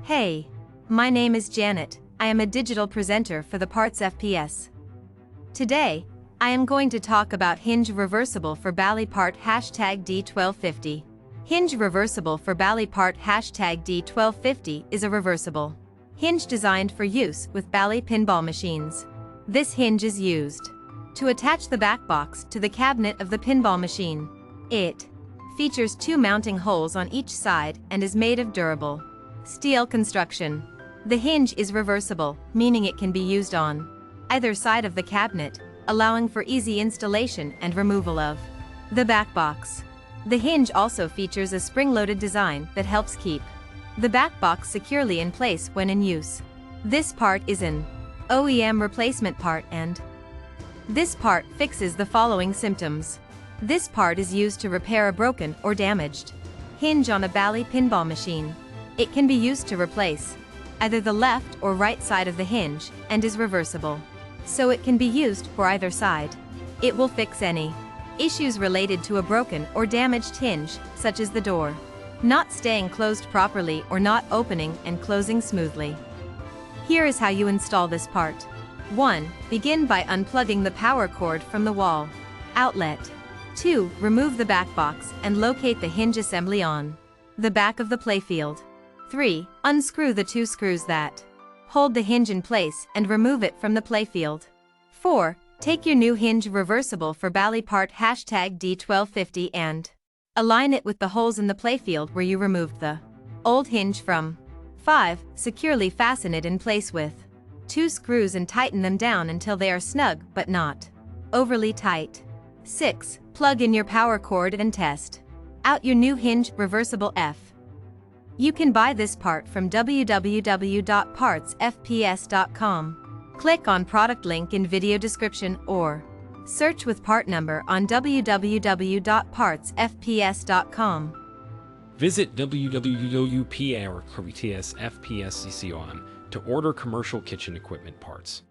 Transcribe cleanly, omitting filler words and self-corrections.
Hey, my name is Janet. I am a digital presenter for the PartsFPS. Today, I am going to talk about Hinge Reversible for Bally Part #D1250. Hinge Reversible for Bally Part #D1250 is a reversible hinge designed for use with Bally pinball machines. This hinge is used to attach the backbox to the cabinet of the pinball machine. It features two mounting holes on each side and is made of durable steel construction. The hinge is reversible, meaning it can be used on either side of the cabinet, allowing for easy installation and removal of the backbox. The hinge also features a spring-loaded design that helps keep the backbox securely in place when in use. This part is an OEM replacement part, and this part fixes the following symptoms. This part is used to repair a broken or damaged hinge on a Bally pinball machine. It can be used to replace either the left or right side of the hinge and is reversible, so it can be used for either side. It will fix any issues related to a broken or damaged hinge, such as the door not staying closed properly or not opening and closing smoothly. Here is how you install this part. 1. Begin by unplugging the power cord from the wall outlet. 2. Remove the backbox and locate the hinge assembly on the back of the playfield. 3. Unscrew the two screws that hold the hinge in place and remove it from the playfield. 4. Take your new Hinge Reversible for Bally Part #D1250 and align it with the holes in the playfield where you removed the old hinge from. 5. Securely fasten it in place with two screws and tighten them down until they are snug but not overly tight. 6. Plug in your power cord and test out your new Hinge Reversible F. You can buy this part from www.PartsFPS.com. Click on product link in video description or search with part number on www.PartsFPS.com. Visit www.PartsFPS.com to order commercial kitchen equipment parts.